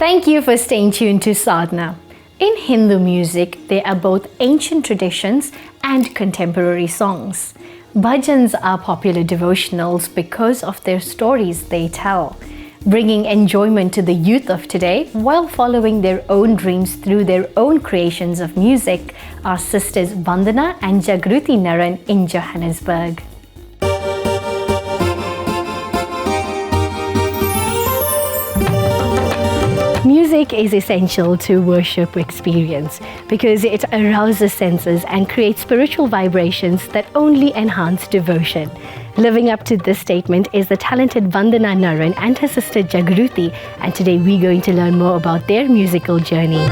Thank you for staying tuned to Sadhana. In Hindu music, there are both ancient traditions and contemporary songs. Bhajans are popular devotionals because of their stories they tell, bringing enjoyment to the youth of today while following their own dreams through their own creations of music are sisters Vandana and Jagruti Naran in Johannesburg. Music is essential to worship experience because it arouses senses and creates spiritual vibrations that only enhance devotion. Living up to this statement is the talented Vandana Naran and her sister Jagruti, and today we're going to learn more about their musical journey.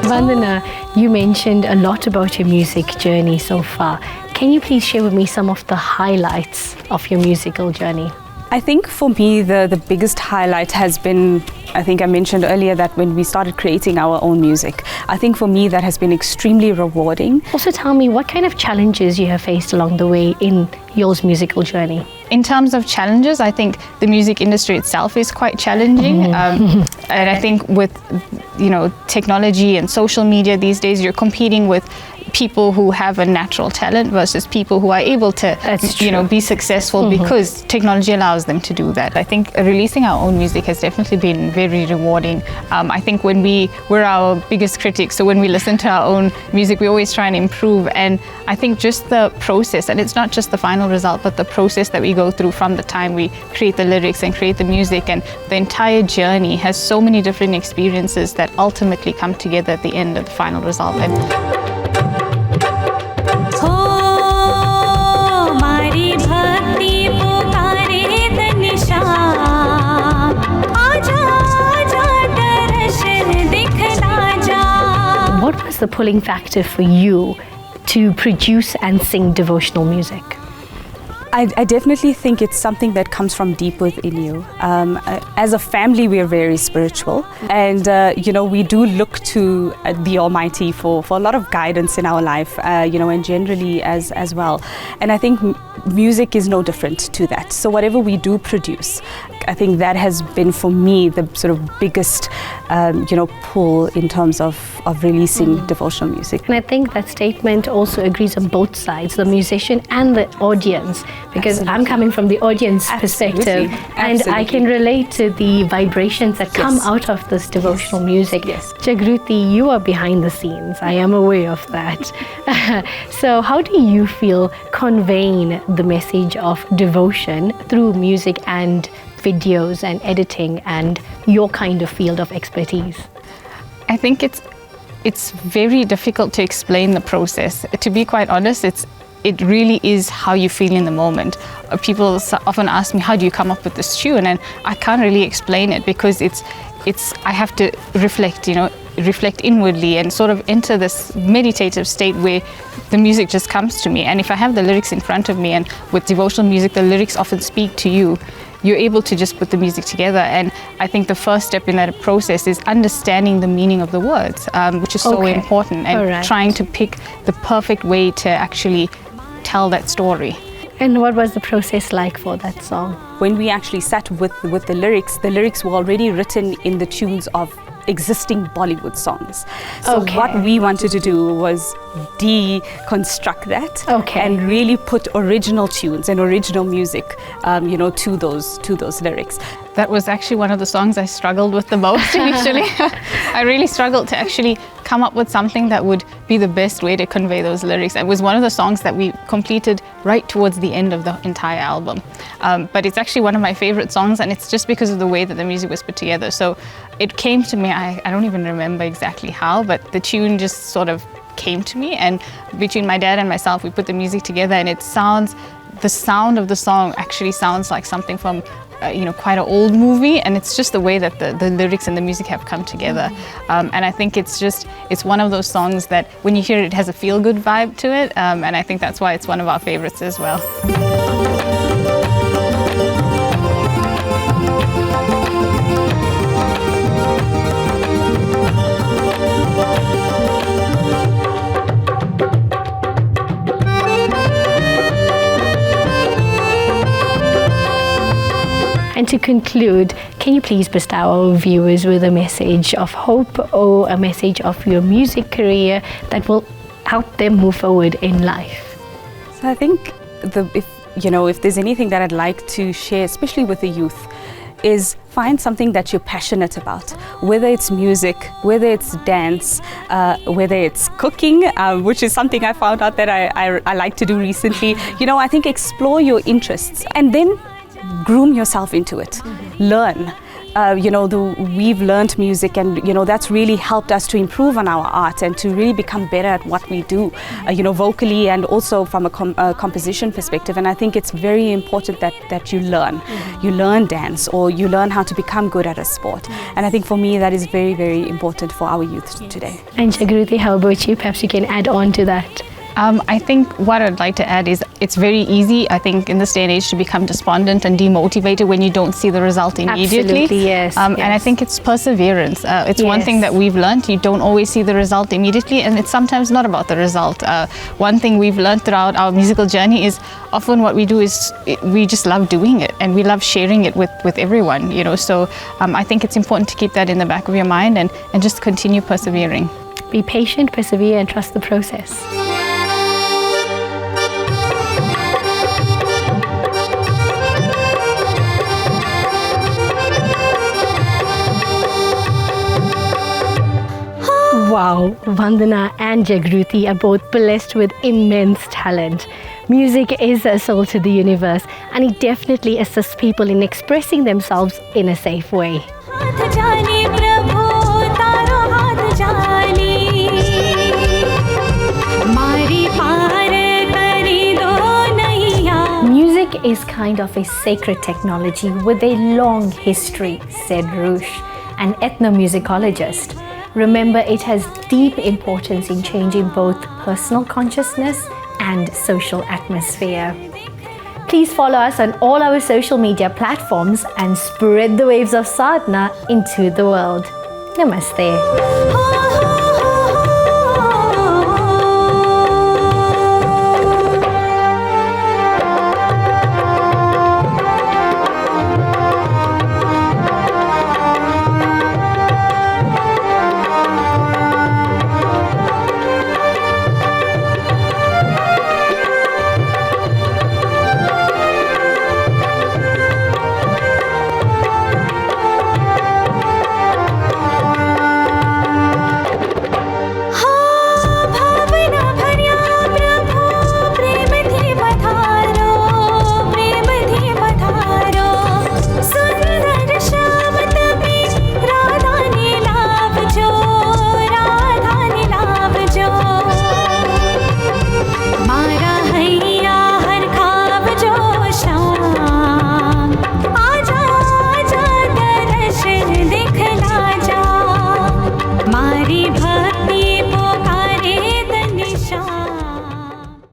Vandana, you mentioned a lot about your music journey so far. Can you please share with me some of the highlights of your musical journey? I think for me, the biggest highlight has been, I think I mentioned earlier that when we started creating our own music, I think for me that has been extremely rewarding. Also tell me what kind of challenges you have faced along the way in your musical journey. In terms of challenges, I think the music industry itself is quite challenging. And I think with technology and social media these days, you're competing with people who have a natural talent versus people who are able to be successful because technology allows them to do that. I think releasing our own music has definitely been very rewarding. I think when we're our biggest critics, so when we listen to our own music, we always try and improve. And I think just the process, and it's not just the final result, but the process that we go through from the time we create the lyrics and create the music, and the entire journey has so many different experiences that ultimately come together at the end of the final result. What was the pulling factor for you to produce and sing devotional music? I definitely think it's something that comes from deep within you. As a family, we are very spiritual, and we do look to the Almighty for a lot of guidance in our life, and generally as well. And I think music is no different to that. So whatever we do produce, I think that has been for me the sort of biggest, pull in terms of releasing devotional music. And I think that statement also agrees on both sides, the musician and the audience, because I'm coming from the audience perspective, and I can relate to the vibrations that come out of this devotional music. Yes. Jagruti, you are behind the scenes. I am aware of that. So how do you feel conveying the message of devotion through music and videos and editing and your kind of field of expertise? I think it's very difficult to explain the process. To be quite honest, it really is how you feel in the moment. People often ask me, how do you come up with this tune? And I can't really explain it because I have to reflect inwardly and sort of enter this meditative state where the music just comes to me. And if I have the lyrics in front of me, and with devotional music, the lyrics often speak to you, you're able to just put the music together. And I think the first step in that process is understanding the meaning of the words, which is so important, and trying to pick the perfect way to actually tell that story. And what was the process like for that song? When we actually sat with the lyrics were already written in the tunes of existing Bollywood songs. So what we wanted to do was deconstruct that and really put original tunes and original music, to those lyrics. That was actually one of the songs I struggled with the most initially. I really struggled to actually come up with something that would be the best way to convey those lyrics. It was one of the songs that we completed right towards the end of the entire album. But it's actually one of my favorite songs, and it's just because of the way that the music was put together. So it came to me, I don't even remember exactly how, but the tune just sort of came to me, and between my dad and myself, we put the music together, and the sound of the song actually sounds like something from quite an old movie, and it's just the way that the lyrics and the music have come together. And I think it's one of those songs that when you hear it, it has a feel-good vibe to it, and I think that's why it's one of our favorites as well. And to conclude, can you please bestow our viewers with a message of hope or a message of your music career that will help them move forward in life? So I think if there's anything that I'd like to share, especially with the youth, is find something that you're passionate about, whether it's music, whether it's dance, whether it's cooking, which is something I found out that I like to do recently. I think explore your interests and then groom yourself into it. Learn. We've learned music, and that's really helped us to improve on our art and to really become better at what we do, vocally and also from a composition perspective. And I think it's very important that you learn. You learn dance, or you learn how to become good at a sport. And I think for me that is very, very important for our youth today. And Jagruti, how about you? Perhaps you can add on to that. I think what I'd like to add is it's very easy, I think, in this day and age to become despondent and demotivated when you don't see the result immediately. Absolutely, yes. And I think it's perseverance. It's one thing that we've learned. You don't always see the result immediately, and it's sometimes not about the result. One thing we've learned throughout our musical journey is often what we do is we just love doing it, and we love sharing it with everyone. So I think it's important to keep that in the back of your mind and just continue persevering. Be patient, persevere, and trust the process. Wow, Vandana and Jagruti are both blessed with immense talent. Music is a soul to the universe, and it definitely assists people in expressing themselves in a safe way. Music is kind of a sacred technology with a long history, said Rush, an ethnomusicologist. Remember, it has deep importance in changing both personal consciousness and social atmosphere. Please follow us on all our social media platforms and spread the waves of sadhana into the world. Namaste.